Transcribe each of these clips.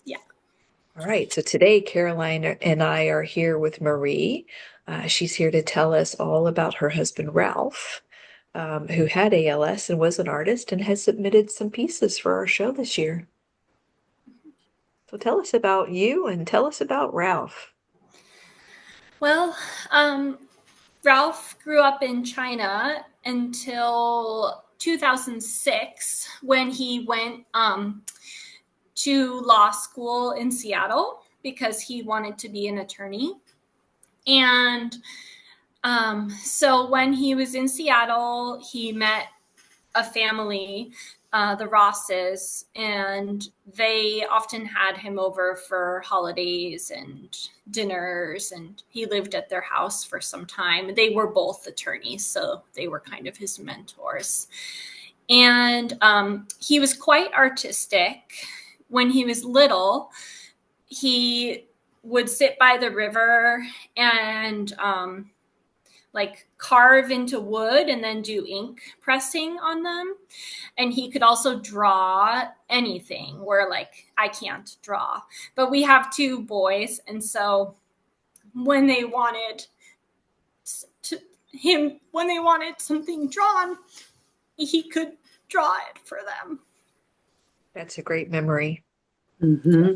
Yeah. All right, so today Caroline and I are here with Marie. She's here to tell us all about her husband Ralph, who had ALS and was an artist and has submitted some pieces for our show this year. So tell us about you and tell us about Ralph. Well, um, Ralph grew up in China until 2006 when he went to law school in Seattle because he wanted to be an attorney. And so when he was in Seattle, he met a family, the Rosses, and they often had him over for holidays and dinners, and he lived at their house for some time. They were both attorneys, so they were kind of his mentors. And he was quite artistic. When he was little, he would sit by the river and like carve into wood and then do ink pressing on them. And he could also draw anything where like I can't draw. But we have two boys, and so when they wanted to when they wanted something drawn, he could draw it for them. That's a great memory. Hmm.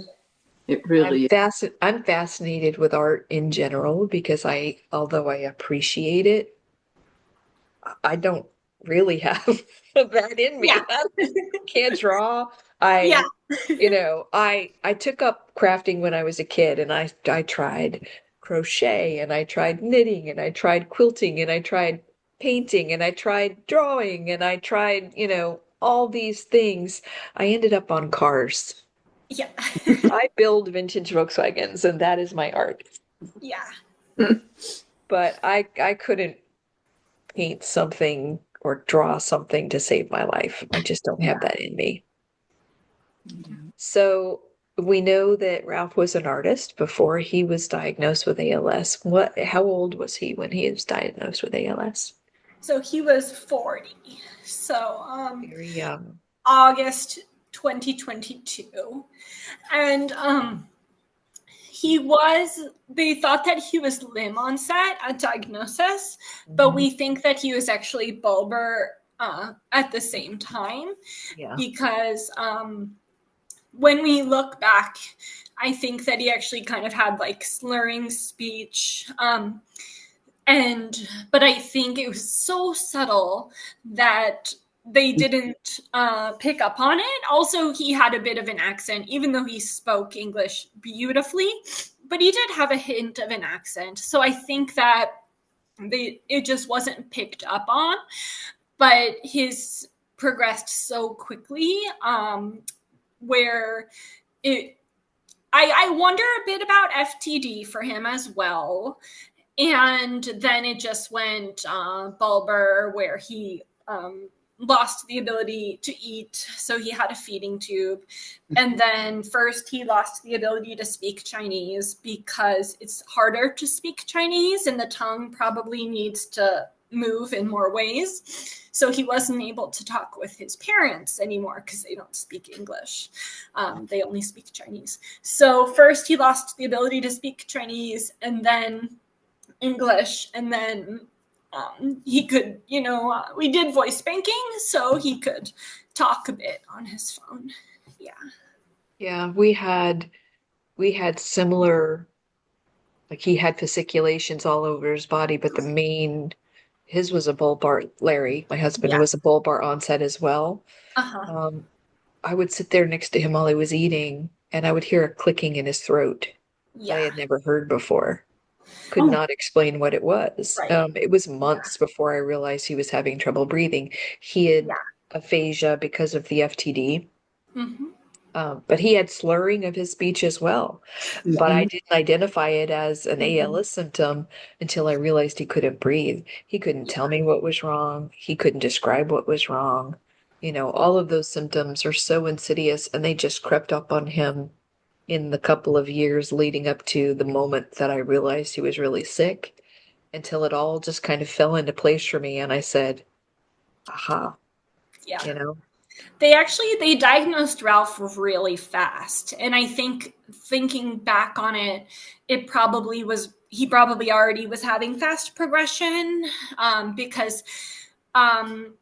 It really is. I'm fascinated with art in general because although I appreciate it, I don't really have that in Yeah. me. I can't draw. Yeah. I took up crafting when I was a kid and I tried crochet and I tried knitting and I tried quilting and I tried painting and I tried drawing and I tried, all these things. I ended up on cars. Yeah. I build vintage Volkswagens and that is my art. Yeah. But I couldn't paint something or draw something to save my life. I just don't have that in me. So we know that Ralph was an artist before he was diagnosed with ALS. How old was he when he was diagnosed with ALS? So he was 40. So Very young. August 2022. And they thought that he was limb onset at diagnosis, but Mhm. we think that he was actually bulbar at the same time Yeah. because when we look back, I think that he actually kind of had like slurring speech. But I think it was so subtle that they didn't pick up on it. Also, he had a bit of an accent, even though he spoke English beautifully, but he did have a hint of an accent. So I think that it just wasn't picked up on, but his progressed so quickly, where it I wonder a bit about FTD for him as well. And then it just went bulbar, where he lost the ability to eat, so he had a feeding tube. And then first he lost the ability to speak Chinese because it's harder to speak Chinese and the tongue probably needs to move in more ways. So he wasn't able to talk with his parents anymore because they don't speak English. They only speak Chinese. So first he lost the ability to speak Chinese, and then English, and then he could, we did voice banking, so he could talk a bit on his phone. Yeah. Yeah, we had similar, like he had fasciculations all over his body, but his was a bulbar. Larry, my husband, Yeah. was a bulbar onset as well. Uh huh. Um, I would sit there next to him while he was eating, and I would hear a clicking in his throat that I Yeah. had never heard before. Could Oh, not explain what it was. Right. It was Yeah. months before I realized he was having trouble breathing. He had Yeah. aphasia because of the FTD, Mm-hmm. but he had slurring of his speech as well. But I mhm. didn't identify it as an Mm-hmm. ALS symptom until I realized he couldn't breathe. He couldn't Yeah. tell me what was wrong. He couldn't describe what was wrong. All of those symptoms are so insidious and they just crept up on him in the couple of years leading up to the moment that I realized he was really sick until it all just kind of fell into place for me. And I said, aha, Yeah. you know? They diagnosed Ralph really fast, and I think thinking back on it, he probably already was having fast progression, because um,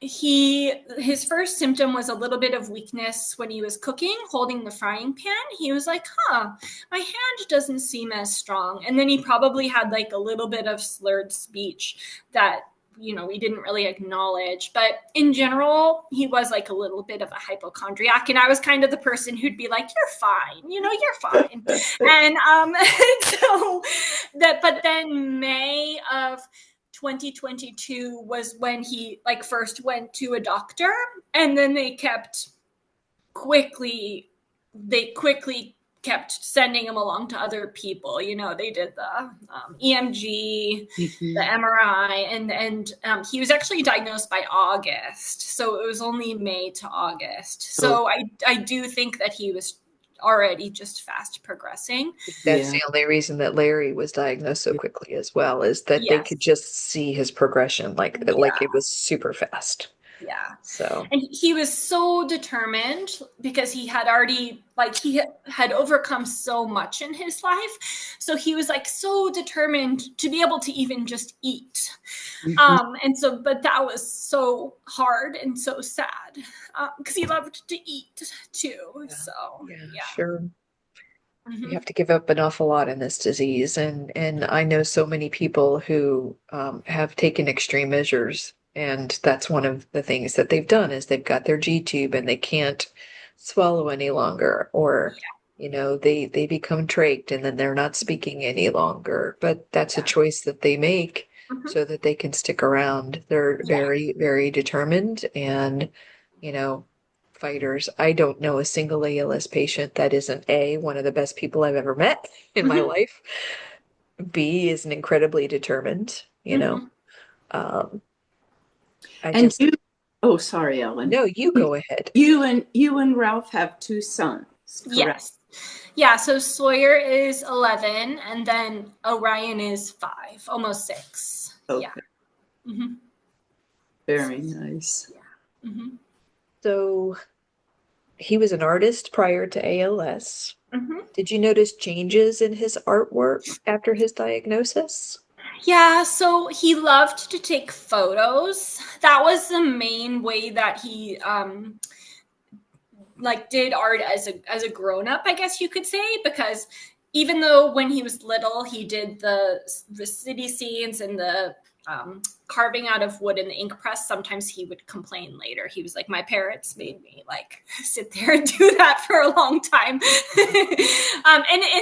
his first symptom was a little bit of weakness when he was cooking, holding the frying pan. He was like, my hand doesn't seem as strong. And then he probably had like a little bit of slurred speech that, we didn't really acknowledge. But in general, he was like a little bit of a hypochondriac. And I was kind of the person who'd be like, you're fine, you're fine. And but then May of 2022 was when he like first went to a doctor, and then they quickly kept sending him along to other people. They did the EMG, the MRI, and he was actually diagnosed by August, so it was only May to August. So I do think that he was already just fast progressing. That's the only reason that Larry was diagnosed so quickly as well, is that they could just see his progression like it was super fast. Yeah. So, and he was so determined because he had already he had overcome so much in his life. So he was like so determined to be able to even just eat. But that was so hard and so sad because he loved to eat too. So yeah. Sure. You have to give up an awful lot in this disease, and I know so many people who have taken extreme measures, and that's one of the things that they've done is they've got their G tube and they can't swallow any longer, or they become trached and then they're not speaking any longer. But that's a choice that they make so that they can stick around. They're very, very determined and fighters. I don't know a single ALS patient that isn't one of the best people I've ever met in my life. B, is an incredibly determined, Sorry, Elin. No, you go ahead. You and Ralph have 2 sons, correct? Yes. Yeah, so Sawyer is 11 and then Orion is 5, almost 6. Okay. Yeah. Very nice. Yeah. So he was an artist prior to ALS. Did you notice changes in his artwork after his diagnosis? Yeah, so he loved to take photos. That was the main way that he did art as a grown-up, I guess you could say, because even though when he was little he did the city scenes and the carving out of wood in the ink press, sometimes he would complain later. He was like, my parents made me sit there and do that for a long time. And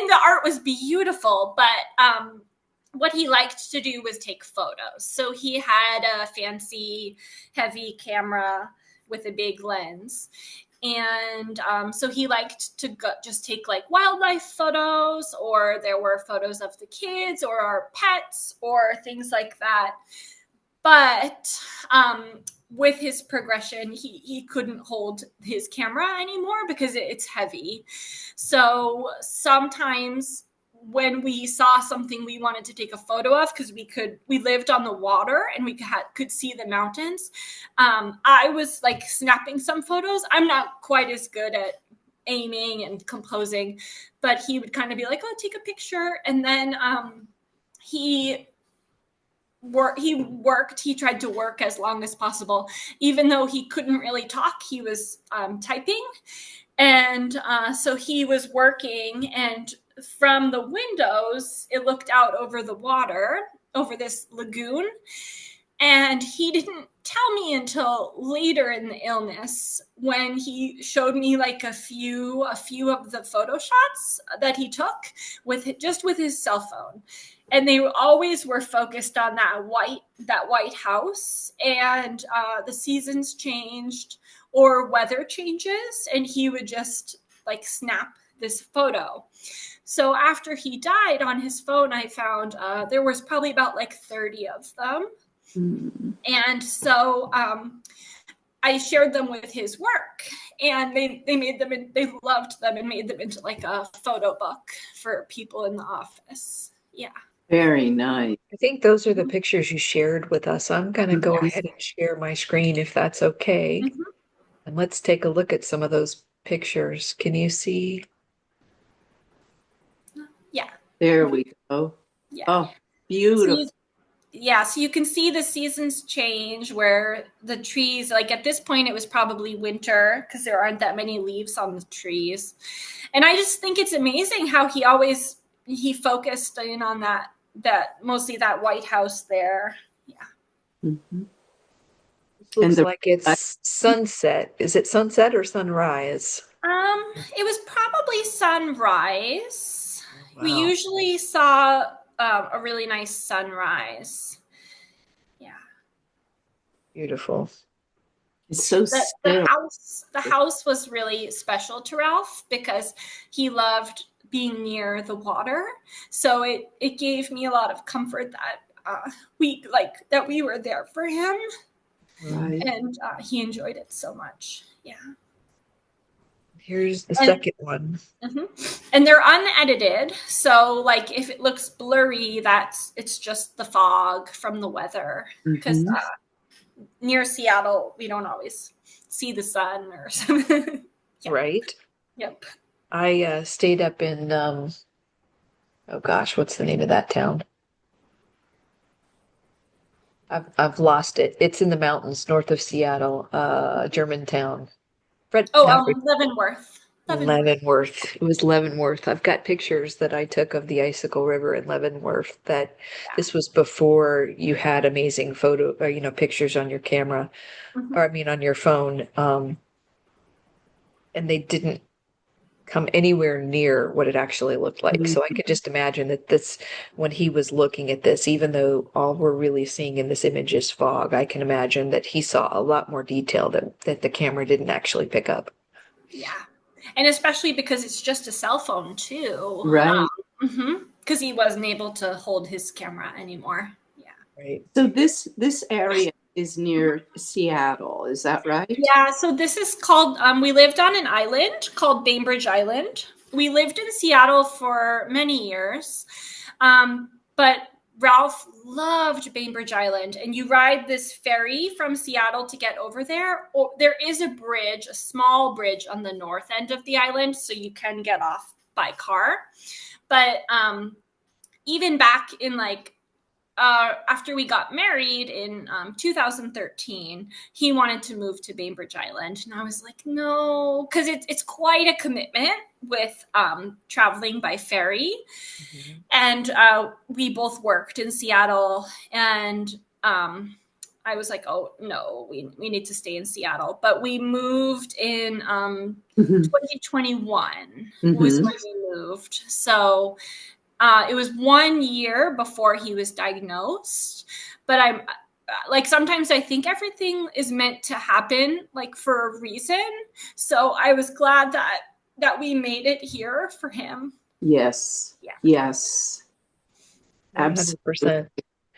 the art was beautiful, but what he liked to do was take photos. So he had a fancy heavy camera with a big lens. And so he liked to just take wildlife photos, or there were photos of the kids or our pets or things like that. But with his progression, he couldn't hold his camera anymore because it's heavy. So sometimes when we saw something we wanted to take a photo of, because we lived on the water and we could see the mountains, I was snapping some photos. I'm not quite as good at aiming and composing, but he would kind of be like, oh, take a picture. And then he tried to work as long as possible, even though he couldn't really talk. He was typing, and so he was working, and from the windows it looked out over the water, over this lagoon. And he didn't tell me until later in the illness, when he showed me a few of the photo shots that he took with his cell phone. And they always were focused on that white house, and the seasons changed or weather changes, and he would just snap this photo. So after he died, on his phone, I found there was probably about 30 of them. And so I shared them with his work, and they loved them and made them into a photo book for people in the office. Yeah. Very nice. I think those are the pictures you shared with us. I'm going to go ahead and share my screen if that's okay. And let's take a look at some of those pictures. Can you see? Yeah. There we go. Yeah. Oh, beautiful. So you can see the seasons change where the trees, like at this point, it was probably winter because there aren't that many leaves on the trees. And I just think it's amazing how he focused in on that mostly that White House there. Yeah. Mhm. This looks the like it's sunset. Is it sunset or sunrise? It was probably sunrise. We Wow, usually saw a really nice sunrise. Yeah. beautiful. It's so still. The house was really special to Ralph because he loved being near the water. So it gave me a lot of comfort that we were there for him, Right. and he enjoyed it so much. Yeah. Here's the And second one. and they're unedited, so like if it looks blurry, it's just the fog from the weather because Mhm. near Seattle we don't always see the sun or something. Yeah. Right? Yep. I stayed up in oh gosh, what's the name of that town? I've lost it. It's in the mountains north of Seattle, Germantown. Fred, Oh, no, Leavenworth. Leavenworth. Leavenworth. It was Leavenworth. I've got pictures that I took of the Icicle River in Leavenworth that Yeah. this was before you had amazing photo or, pictures on your camera, Mhm. or I mean on your phone. And they didn't come anywhere near what it actually looked like. Mhm. So I could just imagine that this, when he was looking at this, even though all we're really seeing in this image is fog, I can imagine that he saw a lot more detail that the camera didn't actually pick up. Yeah. And especially because it's just a cell phone too. Right. Because he wasn't able to hold his camera anymore. Yeah. Right. So this area is near Seattle, is that right? Yeah. So this is called, we lived on an island called Bainbridge Island. We lived in Seattle for many years. But Ralph loved Bainbridge Island, and you ride this ferry from Seattle to get over there. Or there is a bridge, a small bridge on the north end of the island, so you can get off by car. But even back in after we got married in 2013, he wanted to move to Bainbridge Island. And I was like, no, because it's quite a commitment with traveling by ferry. Mhm. And we both worked in Seattle. And I was like, oh, no, we need to stay in Seattle. But we moved in Mhm. 2021 was Mhm. when we moved. So it was 1 year before he was diagnosed, but I'm like sometimes I think everything is meant to happen like for a reason. So I was glad that we made it here for him. Yes. Yeah. Yes. Absolutely. 100%.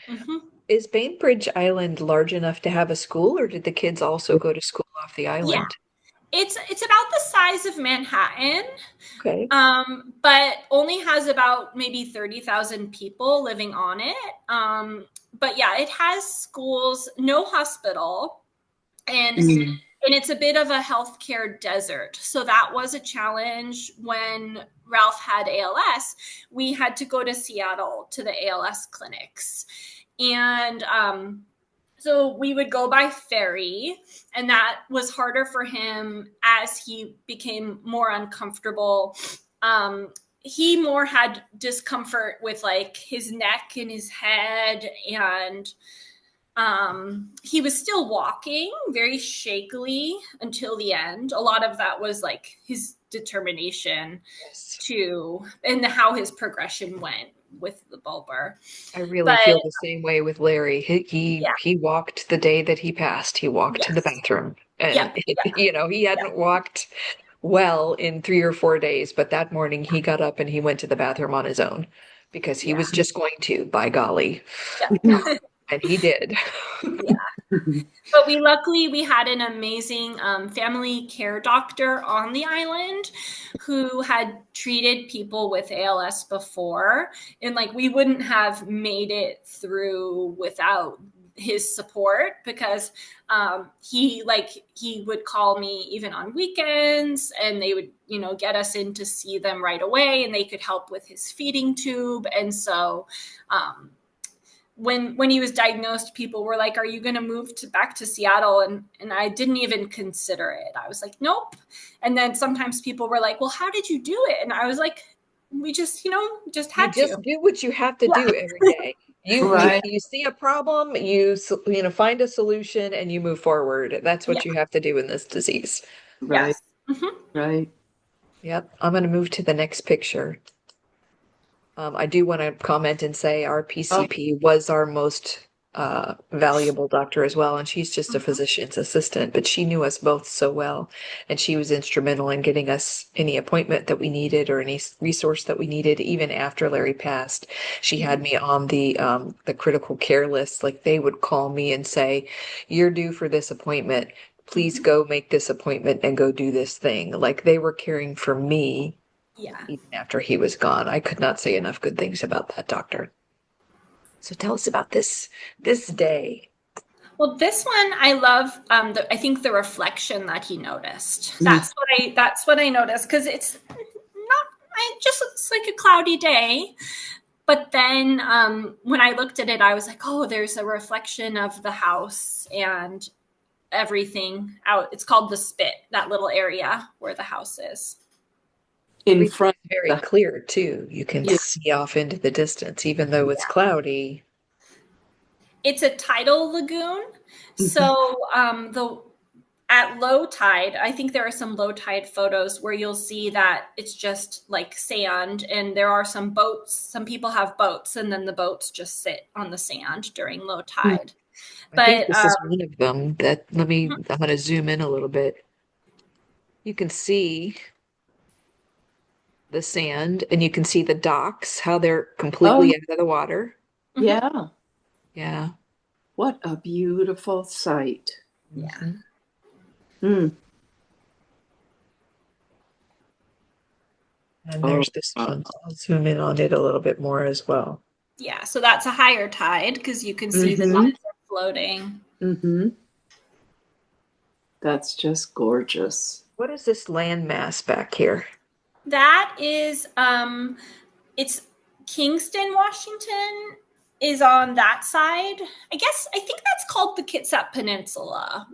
Mm-hmm. Is Bainbridge Island large enough to have a school, or did the kids also go to school off the Yeah, island? it's about the size of Manhattan, Okay. but only has about maybe 30,000 people living on it. But yeah, it has schools, no hospital, and Mm. it's a bit of a healthcare desert. So that was a challenge when Ralph had ALS. We had to go to Seattle to the ALS clinics, and so we would go by ferry, and that was harder for him as he became more uncomfortable. He more had discomfort with like his neck and his head, and he was still walking very shakily until the end. A lot of that was like his determination Yes. to, and how his progression went with the bulbar. I really But feel the same way with Larry. He yeah, he walked the day that he passed. He walked to the yes, bathroom, and yep, he yeah, hadn't walked well in 3 or 4 days, but that morning he got up and he went to the bathroom on his own because he yeah, was just going to, by golly, yeah, and he did. yeah. But we had an amazing family care doctor on the island who had treated people with ALS before, and like we wouldn't have made it through without his support, because he would call me even on weekends, and they would, get us in to see them right away, and they could help with his feeding tube. And so when he was diagnosed, people were like, "Are you going to move back to Seattle?" And I didn't even consider it. I was like, "Nope." And then sometimes people were like, "Well, how did you do it?" And I was like, "We just, just You had just to." do what you have to do every day. Right. You see a problem, find a solution and you move forward. That's Yeah. what you have to do in this disease. Right. Yes. Mm-hmm. Right. Yep. I'm going to move to the next picture. I do want to comment and say our Oh, PCP was our most valuable doctor as well, and she's just a Mm-hmm. physician's assistant, but she knew us both so well, and she was instrumental in getting us any appointment that we needed or any resource that we needed. Even after Larry passed, she had me on the critical care list. Like they would call me and say, "You're due for this appointment. Please Mm-hmm. go make this appointment and go do this thing." Like they were caring for me Yeah. even after he was gone. I could not say enough good things about that doctor. So tell us about this day. Well, this one I love. I think the reflection that he noticed. mm, That's what I noticed, because it's not. I just looks like a cloudy day. But then when I looked at it, I was like, "Oh, there's a reflection of the house and everything out." It's called the spit, that little area where the house is. in Everything's front very of clear too. You can the, see off into the distance, even though it's cloudy. It's a tidal lagoon. Mhm. So the at low tide, I think there are some low tide photos where you'll see that it's just like sand, and there are some boats. Some people have boats, and then the boats just sit on the sand during low Mm. tide. I think But this is one of them that I'm going to zoom in a little bit. You can see the sand and you can see the docks, how they're Oh, completely out of the water. mhm, yeah. Yeah. What a beautiful sight. yeah, Mhm. Mm. And Oh, there's this one. I'll zoom in on it a little bit more as well. yeah. So that's a higher tide, because you can see the mm-hmm. docks are floating. Mm-hmm. That's just gorgeous. What is this landmass back here? That is it's Kingston, Washington is on that side. I think that's called the Kitsap Peninsula.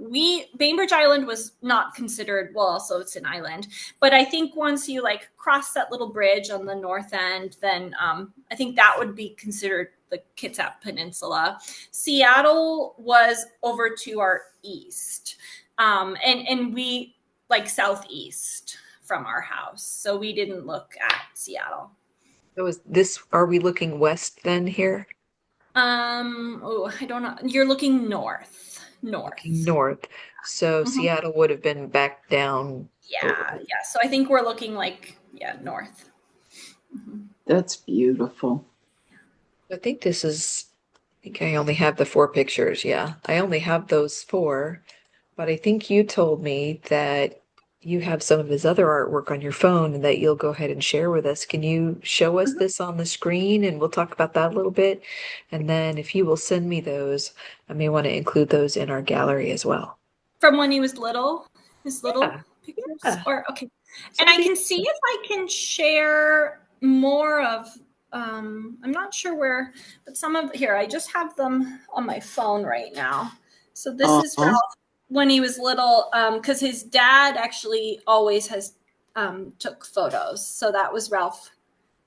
Bainbridge Island was not considered, well, also it's an island, but I think once you like cross that little bridge on the north end, then I think that would be considered the Kitsap Peninsula. Seattle was over to our east. And we like southeast from our house. So we didn't look at Seattle. So are we looking west then here? Oh, I don't know. You're looking north. Looking North. north. So Mhm. Seattle would have been back down Yeah, over. yeah. So I think we're looking like, yeah, north. Mhm. That's beautiful. I think I think I only have the four pictures. Yeah, I only have those four. But I think you told me that you have some of his other artwork on your phone and that you'll go ahead and share with us. Can you show us Mhm. this on the screen and we'll talk about that a little bit? And then if you will send me those, I may want to include those in our gallery as well. From when he was little, his little Yeah, pictures. yeah. Or okay. And That'd I be can see awesome. if I can share more of I'm not sure where, but some of here, I just have them on my phone right now. So this is Oh, Ralph when he was little, because his dad actually always has took photos. So that was Ralph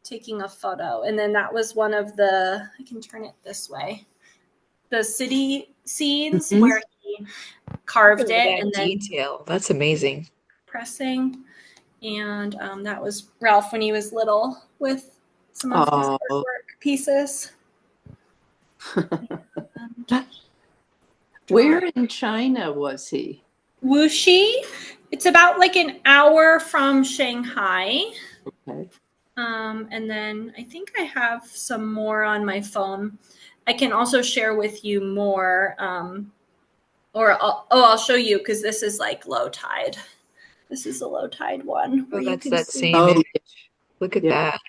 taking a photo. And then that was one of I can turn it this way, the city scenes mhm. where he Look at carved all it that and then detail. That's amazing. pressing. And that was Ralph when he was little with some of his Oh. artwork pieces. And Where drawing. in China was he? Wuxi, it's about like an hour from Shanghai. Okay. And then I think I have some more on my phone. I can also share with you more. I'll show you, because this is like low tide. This is a low tide one Oh, where you that's can that see. same Oh, image. Look at yeah. that.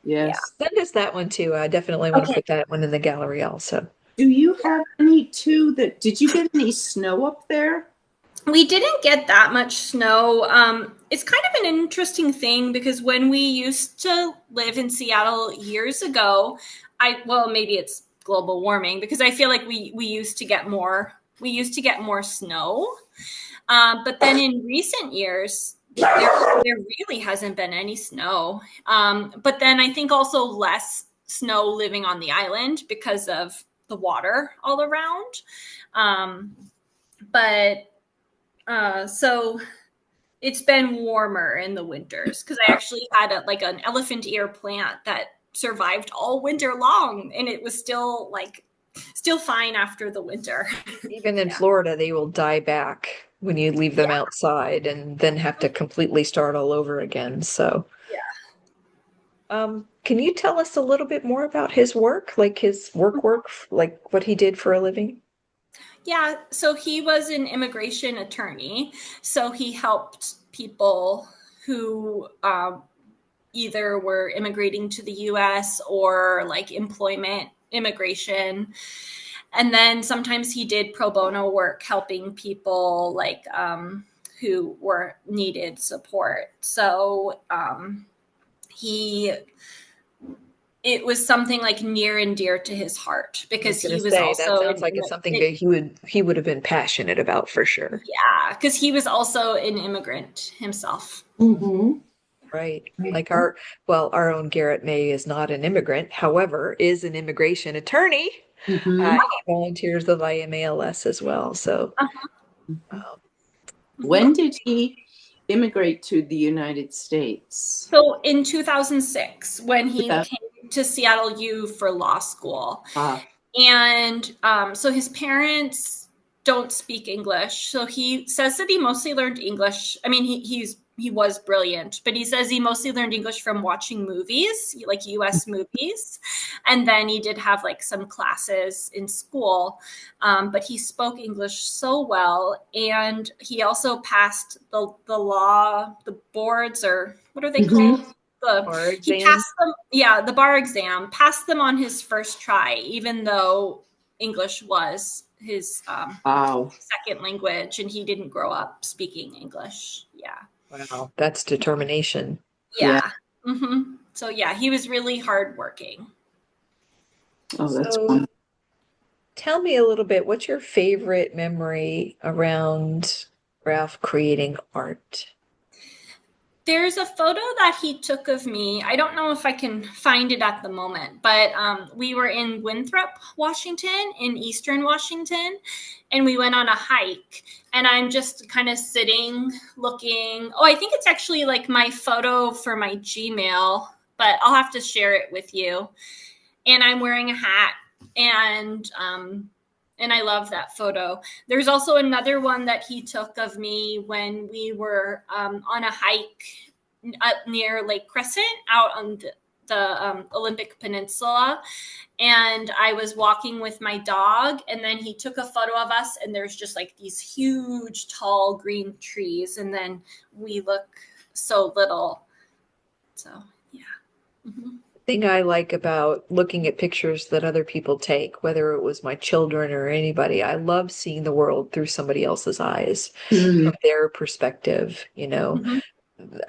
Yeah. Yes. Send us that one too. I definitely want to Okay. put that one in the gallery also. Do you have any too did you get any snow up there? We didn't get that much snow. It's kind of an interesting thing because when we used to live in Seattle years ago, well, maybe it's global warming because I feel like we used to get more snow. But then in recent years, there really hasn't been any snow. But then I think also less snow living on the island because of the water all around. But so it's been warmer in the winters because I actually had an elephant ear plant that survived all winter long, and it was still fine after the winter. Even in Yeah. Florida, they will die back when you leave them outside and then have to completely start all over again. So, Yeah. can you tell us a little bit more about his work, like his work, like what he did for a living? Yeah, so he was an immigration attorney. So he helped people who either were immigrating to the US or like employment immigration. And then sometimes he did pro bono work helping people who were needed support. So he it was something like near and dear to his heart I was because going to he was say that also sounds like it's something that he would have been passionate about for sure. yeah, because he was also an immigrant himself. Mm-hmm. Right. Like our own Garrett May is not an immigrant, however, is an immigration attorney. Mm-hmm. He volunteers with IMALS as well. So, um, When did he immigrate to the United States? So in 2006, when he Yeah. came to Seattle U for law school, Ah. and so his parents don't speak English. So he says that he mostly learned English. I mean, he was brilliant, but he says he mostly learned English from watching movies, like US movies. And then he did have like some classes in school. But he spoke English so well. And he also passed the boards, or what are they called? Mm-hmm. bar He exam. passed them, yeah, the bar exam, passed them on his first try, even though English was his Wow. second language and he didn't grow up speaking English. Yeah. Wow, that's determination. Yeah. Yeah. So, yeah, he was really hardworking. Oh, that's So, wonderful. tell me a little bit, what's your favorite memory around Ralph creating art? There's a photo that he took of me. I don't know if I can find it at the moment, but we were in Winthrop, Washington, in Eastern Washington, and we went on a hike. And I'm just kind of sitting, looking. Oh, I think it's actually like my photo for my Gmail, but I'll have to share it with you. And I'm wearing a hat, and I love that photo. There's also another one that he took of me when we were on a hike up near Lake Crescent out on the Olympic Peninsula. And I was walking with my dog, and then he took a photo of us, and there's just like these huge, tall green trees. And then we look so little. So, yeah. Mm-hmm. Thing I like about looking at pictures that other people take, whether it was my children or anybody, I love seeing the world through somebody else's eyes, Mm-hmm. from their perspective. Mm-hmm.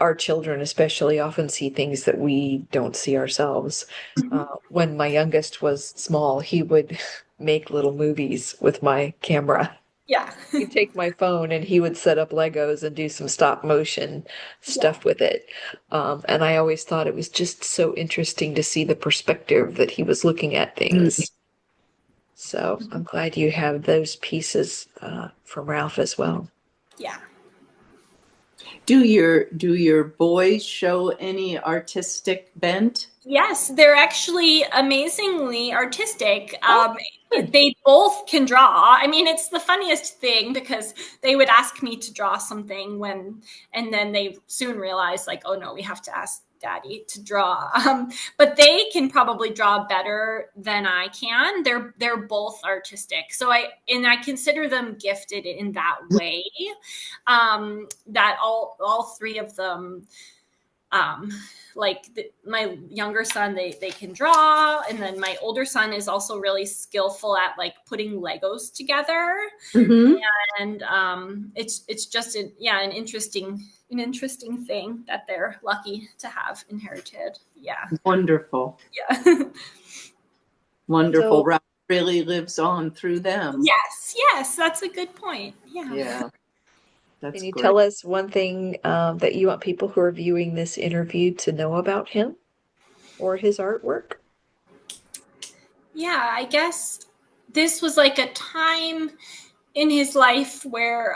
Our children especially often see things that we don't see ourselves. Mm-hmm. When my youngest was small, he would make little movies with my camera. Yeah. He'd take my phone and he would set up Legos and do some stop motion Yeah. stuff with it. And I always thought it was just so interesting to see the perspective that he was looking at things. So I'm glad you have those pieces from Ralph as well. Yeah. Do your boys show any artistic bent? Yes, they're actually amazingly artistic. Oh, good. They both can draw. I mean, it's the funniest thing because they would ask me to draw something and then they soon realize, like, oh no, we have to ask Daddy to draw. But they can probably draw better than I can. They're both artistic, so I consider them gifted in that way. That all three of them my younger son, they can draw, and then my older son is also really skillful at like putting Legos together. Mm-hmm. And it's just an interesting thing that they're lucky to have inherited. Yeah. Wonderful. Yeah. Wonderful. So, Ralph really lives on through them. Yes, that's a good point. Yeah. Yeah, can that's you great. tell us one thing that you want people who are viewing this interview to know about him or his artwork? Yeah, I guess this was like a time in his life where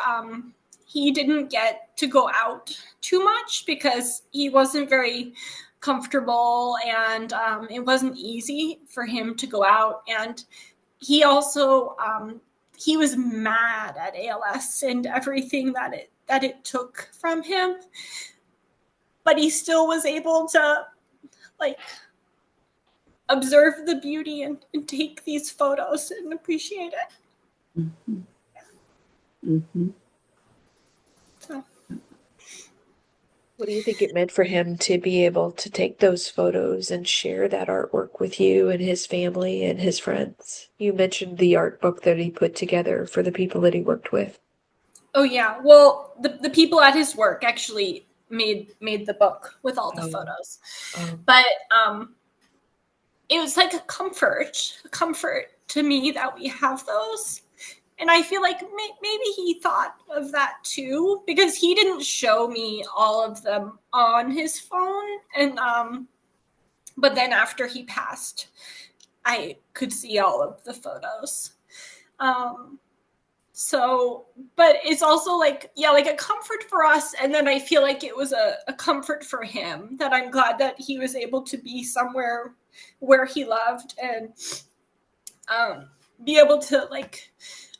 he didn't get to go out too much because he wasn't very comfortable, and it wasn't easy for him to go out. And he also he was mad at ALS and everything that it took from him, but he still was able to like observe the beauty and take these photos and appreciate it. Mm-hmm. Mm-hmm. So What do you think it meant for him to be able to take those photos and share that artwork with you and his family and his friends? You mentioned the art book that he put together for the people that he worked with. oh yeah, well the people at his work actually made the book with all the Oh, photos, um, but it was like a comfort to me that we have those. And I feel like maybe he thought of that too, because he didn't show me all of them on his phone. And but then after he passed, I could see all of the photos. Um, so, but it's also like, yeah, like a comfort for us. And then I feel like it was a comfort for him, that I'm glad that he was able to be somewhere where he loved, and um, be able to like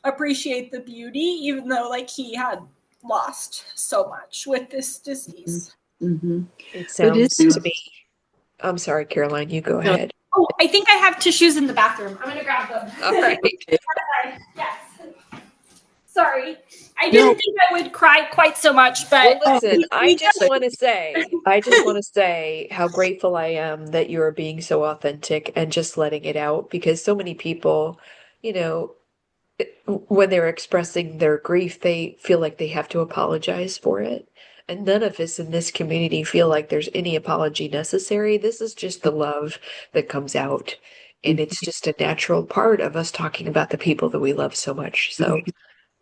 appreciate the beauty, even though like he had lost so much with this disease. Mm-hmm. it But sounds isn't to me. I'm sorry, Caroline, you go no, ahead. Oh, I think I have tissues in the bathroom. I'm gonna grab them. All right. Yes. Sorry. I no. didn't think I would cry quite so much, but Well, listen, we just I just want to say how grateful I am that you are being so authentic and just letting it out because so many people, you know, when they're expressing their grief, they feel like they have to apologize for it. And none of us in this community feel like there's any apology necessary. This is just the love that comes out. And it's just a natural part of us talking about the people that we love so much. So I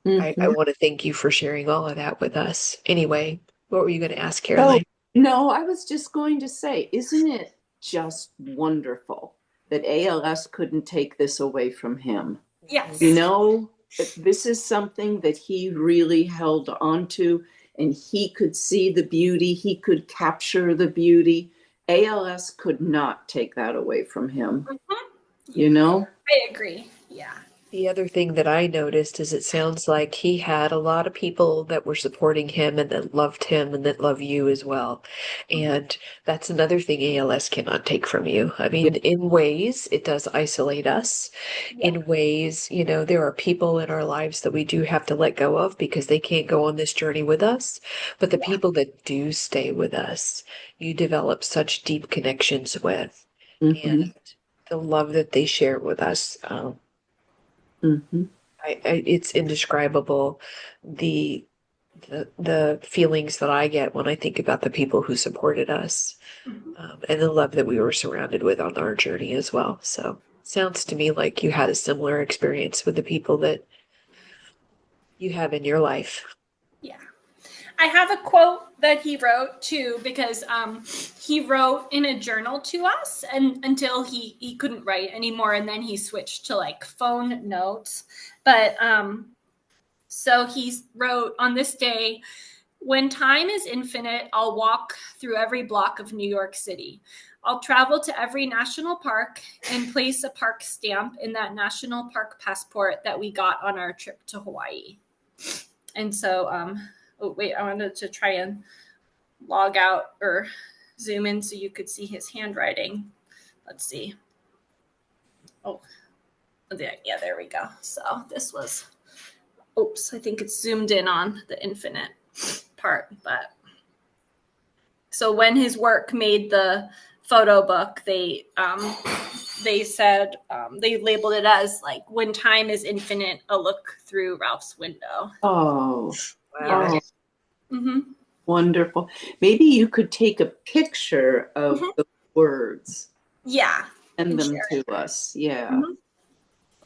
Mm-hmm. want to thank you for sharing all of that with us. Anyway, what were you going to ask, Oh, Caroline? no, I was just going to say, isn't it just wonderful that ALS couldn't take this away from him? You yes. know, this is something that he really held on to, and he could see the beauty, he could capture the beauty. ALS could not take that away from him, Mhm. you know? I agree. Yeah. The other thing that I noticed is it sounds like he had a lot of people that were supporting him and that loved him and that love you as well. And that's another thing ALS cannot take from you. I Yeah. mean, in ways, it does isolate us. Yeah. In ways, there are people in our lives that we do have to let go of because they can't go on this journey with us. But the Yeah. people that do stay with us, you develop such deep connections with. And Mm-hmm. the love that they share with us. Mm-hmm. It's indescribable the the feelings that I get when I think about the people who supported us, Mhm. and the love that we were surrounded with on our journey as well. So sounds to me like you had a similar experience with the people that you have in your life. Yeah. I have a quote that he wrote too, because he wrote in a journal to us, and until he couldn't write anymore, and then he switched to like phone notes. But so he wrote, on this day, when time is infinite, I'll walk through every block of New York City. I'll travel to every national park and place a park stamp in that national park passport that we got on our trip to Hawaii. And so, oh, wait, I wanted to try and log out or zoom in so you could see his handwriting. Let's see. Oh, yeah, there we go. So this was, oops, I think it's zoomed in on the infinite part, but So when his work made the photo book, they said they labeled it as like "When Time is Infinite: A Look Through Ralph's Window." Oh, Wow. oh, Mm-hmm. wonderful. Maybe you could take a picture of Mm-hmm. the words Yeah. and And them share to it. us. Yeah. Mm-hmm.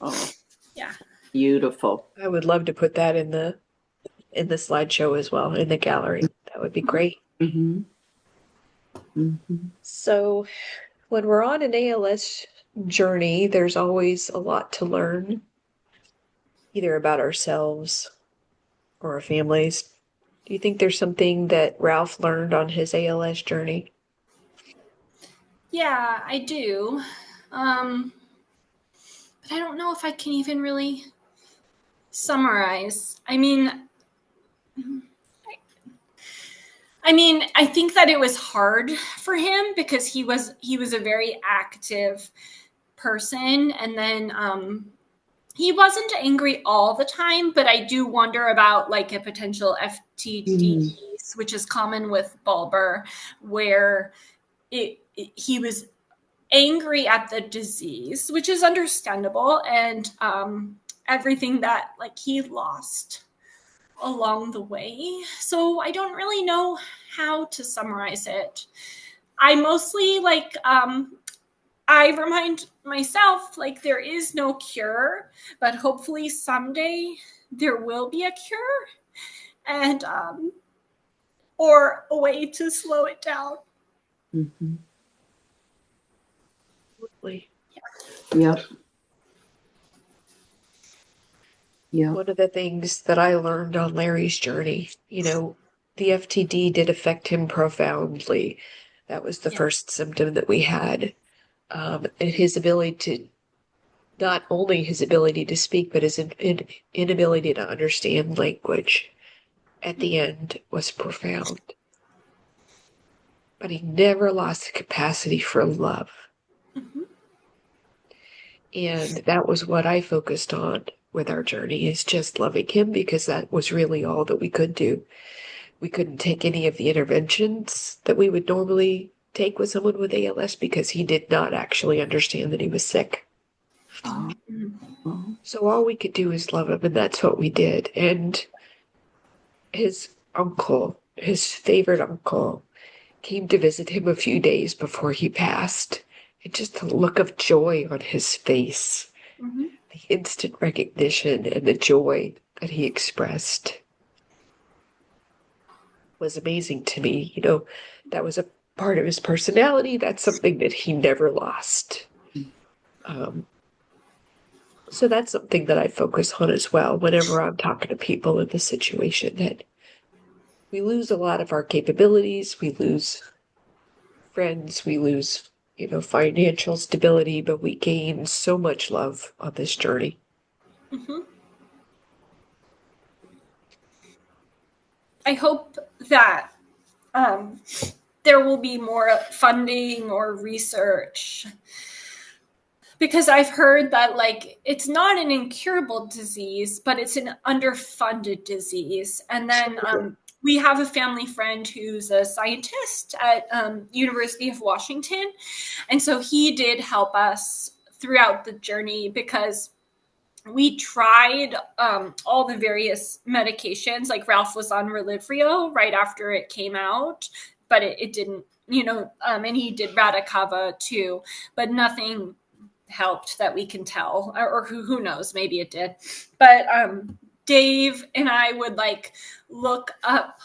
Oh, Yeah. beautiful. I would love to put that in the slideshow as well, in the gallery. That would be great. Mm-hmm. Mm-hmm. So when we're on an ALS journey, there's always a lot to learn, either about ourselves or our families. Do you think there's something that Ralph learned on his ALS journey? Yeah, I do. But I don't know if I can even really summarize. I think that it was hard for him because he was a very active person, and then he wasn't angry all the time, but I do wonder about like a potential FTD, Mm-hmm. which is common with Bulber, where he was angry at the disease, which is understandable, and everything that like he lost along the way. So I don't really know how to summarize it. I mostly I remind myself like there is no cure, but hopefully someday there will be a cure, and or a way to slow it down. Mm-hmm. Absolutely. Yep. Yep. One of the things that I learned on Larry's journey, the FTD did affect him profoundly. That was the Yeah. first symptom that we had. And his ability to, not only his ability to speak, but his inability to understand language at the end was profound. But he never lost the capacity for love. Mm-hmm. And that was what I focused on with our journey, is just loving him, because that was really all that we could do. We couldn't take any of the interventions that we would normally take with someone with ALS because he did not actually understand that he was sick. Oh, oh. So all we could do is love him, and that's what we did. And his uncle, his favorite uncle, came to visit him a few days before he passed. And just the look of joy on his face, Mm-hmm. the instant recognition and the joy that he expressed was amazing to me. That was a part of his personality. That's something that he never lost. Um, so that's something that I focus on as well whenever I'm talking to people in this situation, that we lose a lot of our capabilities, we lose friends, we lose, financial stability, but we gain so much love on this journey. Mm-hmm. I hope that there will be more funding or research, because I've heard that like it's not an incurable disease, but it's an underfunded disease. And then we have a family friend who's a scientist at University of Washington, and so he did help us throughout the journey, because we tried all the various medications. Like Ralph was on Relivrio right after it came out, but it didn't, and he did Radicava too, but nothing helped that we can tell, or who knows, maybe it did. But Dave and I would like look up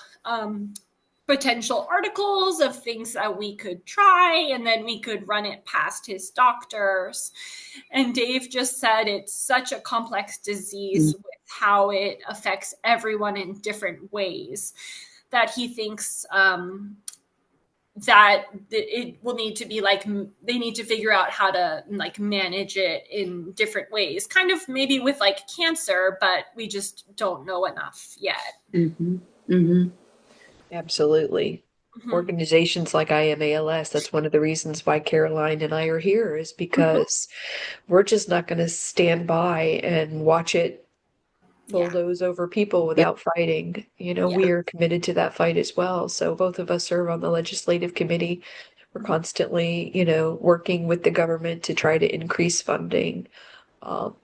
potential articles of things that we could try, and then we could run it past his doctors. And Dave just said it's such a complex disease with how it affects everyone in different ways, that he thinks that it will need to be like, they need to figure out how to like manage it in different ways, kind of maybe with like cancer, but we just don't know enough yet. Mm-hmm. Mm-hmm. Absolutely. Mm-hmm. Organizations like I Am ALS, that's one of the reasons why Caroline and I are here, is Mm-hmm. because we're just not going to stand by and watch it Yeah. bulldoze over people without fighting. You know, Yeah. we are committed to that fight as well. So both of us serve on the legislative committee. We're constantly, you know, working with the government to try to increase funding, um,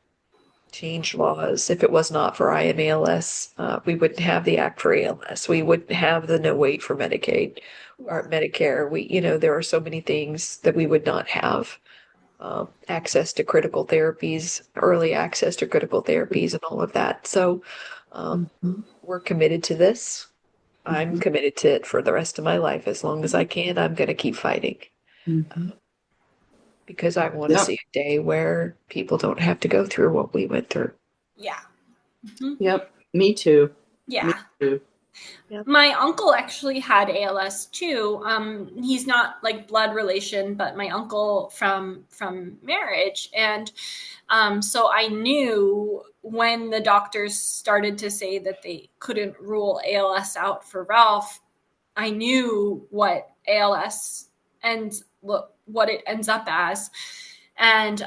change laws. If it was not for IMALS, we wouldn't have the Act for ALS. We wouldn't have the no wait for Medicaid Yeah. or Medicare. We, you know, there are so many things that we would not have. Access to critical therapies, early access to critical therapies, and all of that. So, Mhm. we're committed to this. I'm Mhm. committed to it for the rest of my life. As long as I can, I'm going to keep fighting Mhm. because I want to Yep. see a day where people don't have to go through what we went through. Yeah. Hmm. Yep. Me too. Me Yeah. too. Yep. My uncle actually had ALS too. He's not like blood relation, but my uncle from marriage, and so I knew when the doctors started to say that they couldn't rule ALS out for Ralph. I knew what ALS and what it ends up as, and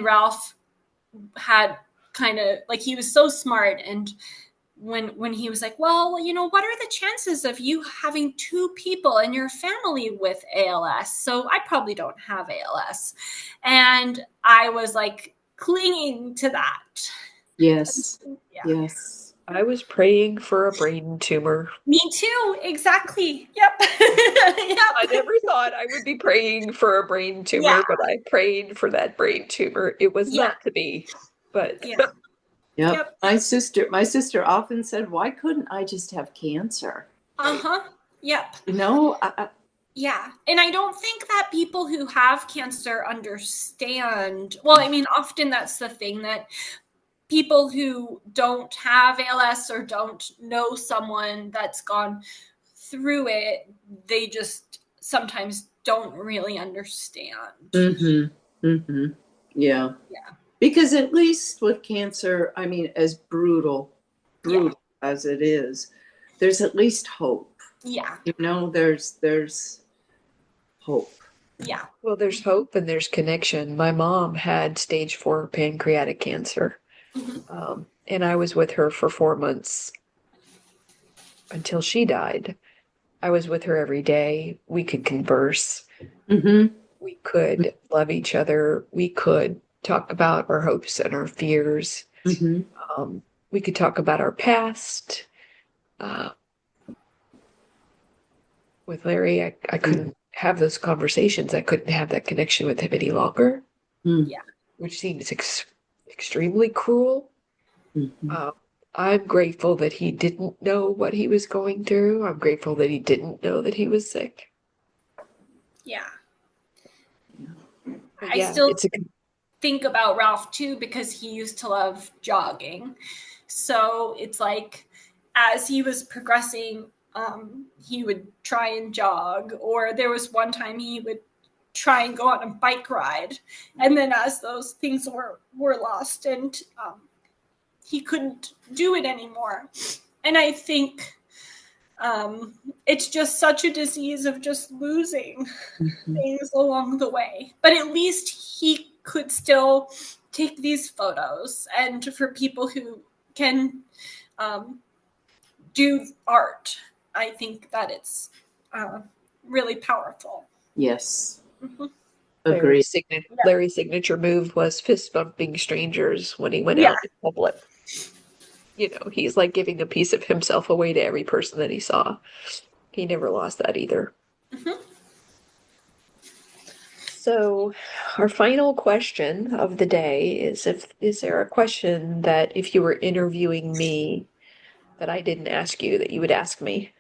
Ralph had kind of like he was so smart and when he was like, well, you know, what are the chances of you having two people in your family with ALS? So I probably don't have ALS. And I was like clinging to that. Yes. Yeah. Yes. I was praying for a brain tumor. Me too. Exactly. Yep. I Yep. never thought I would be praying for a brain Yeah. tumor, but I prayed for that brain tumor. It was Yeah. not to be, but Yeah. Yep. Yep. My sister often said, "Why couldn't I just have cancer?" Uh-huh. Yep. You know, Yeah. And I don't think that people who have cancer understand. Well, I mean, often that's the thing that people who don't have ALS or don't know someone that's gone through it, they just sometimes don't really understand. mm-hmm, mm-hmm. Yeah. Yeah. Because at least with cancer, I mean, as Yeah. brutal as it is, there's at least hope. Yeah. You know, there's hope. Yeah. well, there's hope and there's connection. My mom had stage 4 pancreatic cancer, Mhm. and I was with her for 4 months until she died. I was with her every day. We could converse. Mm-hmm. We could love each other. We could talk about our hopes and our fears. Mm-hmm. We could talk about our past. Uh, with Larry, I couldn't have those conversations. I couldn't have that connection with him any longer, Yeah. which seems extremely cruel. Mm-hmm. Uh, I'm grateful that he didn't know what he was going through. I'm grateful that he didn't know that he was sick. Yeah. But I yeah, still it's a think about Ralph too because he used to love jogging. So it's like as he was progressing, he would try and jog, or there was one time he would try and go on a bike ride, and then as those things were lost and he couldn't do it anymore. And I think it's just such a disease of just losing Mm-hmm. things along the way. But at least he could still take these photos. And for people who can um, do art, I think that it's uh, really powerful. Yes. Mm-hmm. Agreed. Yeah. Larry's signature move was fist bumping strangers when he went Yeah. out in public. You know, he's like giving a piece of himself away to every person that he saw. He never lost that either. Mm-hmm. So, our final question of the day is there a question that if you were interviewing me that I didn't ask you that you would ask me?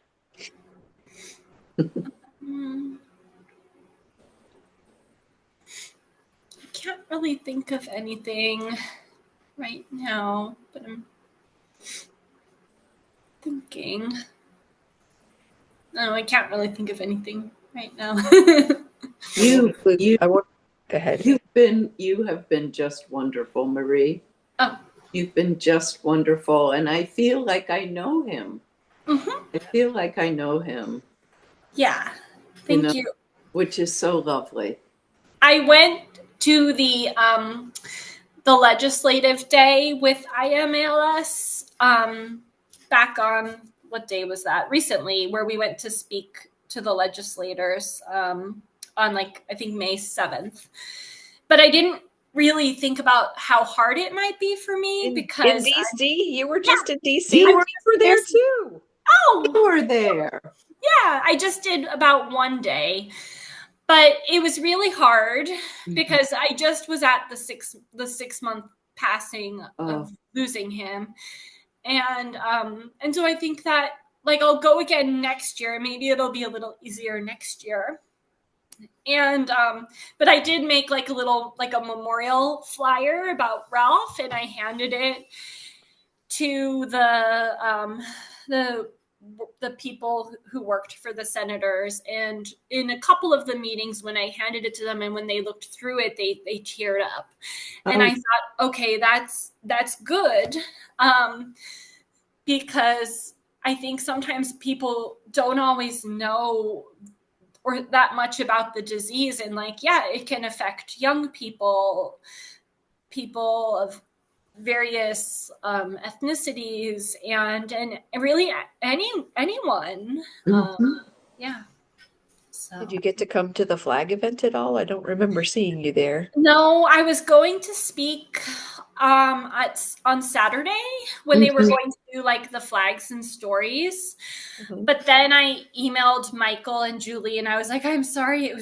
Mm, I can't really think of anything right now, but I'm thinking. No, I can't really think of anything right now. I won't You include you I won't go ahead. you have been just wonderful, Marie. Oh, You've been just wonderful, and I feel like I know him. mm-hmm. I feel like I know him. Yeah. You know, Thank you. which is so lovely. I went to the the legislative day with IMALS back on, what day was that? Recently, where we went to speak to the legislators on like, I think May 7th. But I didn't really think about how hard it might be for me In because DC? You were just in DC? You were there too. You were there. Yeah, I just did about one day. But it was really hard because I just was at the 6 month passing of losing him. And so I think that, like, I'll go again next year. Maybe it'll be a little easier next year. And but I did make like a memorial flyer about Ralph, and I handed it to the people who worked for the senators. And in a couple of the meetings, when I handed it to them and when they looked through it, they teared up. And I thought, okay, that's good, because I think sometimes people don't always know or that much about the disease, and like, yeah, it can affect young people of various ethnicities, and really anyone. Yeah. So. Did you get to come to the flag event at all? I don't remember seeing you there. No, I was going to speak on Saturday when they were going to do like the flags and stories. But then I emailed Michael and Julie, and I was like, I'm sorry. I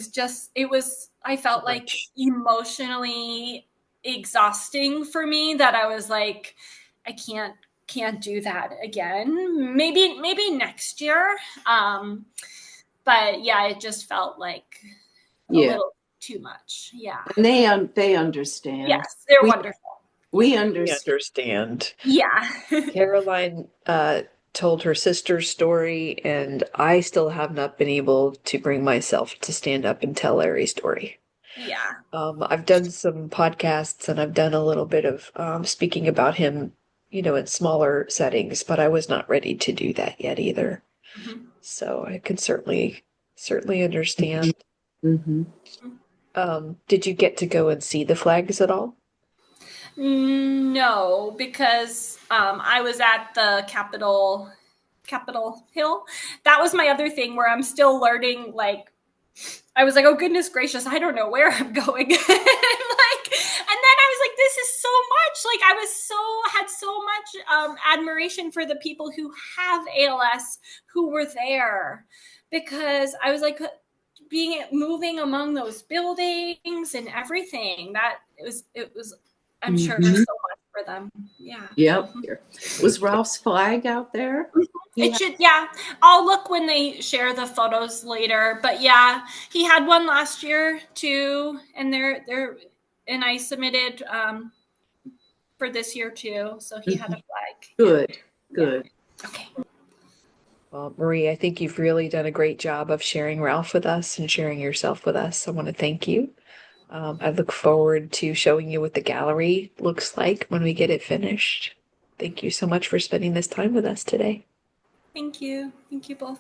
felt like emotionally exhausting for me that I was like, I can't do that again. Maybe next year. But yeah, it just felt like a little too much. Yeah. And they understand. Yes, they're wonderful. We understand. Yeah. Caroline told her sister's story, and I still have not been able to bring myself to stand up and tell Larry's story. Yeah. I've done some podcasts and I've done a little bit of speaking about him, in smaller settings, but I was not ready to do that yet either. So I can certainly understand. Did you get to go and see the flags at all? No, because I was at the Capitol Hill. That was my other thing where I'm still learning. Like, I was like, oh goodness gracious, I don't know where I'm going. And then I was like, this is so much. Like, had so much admiration for the people who have ALS who were there, because I was like, moving among those buildings and everything, that it was I'm sure so much for them. Yeah. Yep. Was Ralph's flag out there? It should, yeah. I'll look when they share the photos later. But yeah, he had one last year too, and and I submitted for this year too. So he had a flag. Good. Yeah. Okay. Well, Marie, I think you've really done a great job of sharing Ralph with us and sharing yourself with us. I want to thank you. I look forward to showing you what the gallery looks like when we get it finished. Thank you so much for spending this time with us today. Thank you. Thank you both.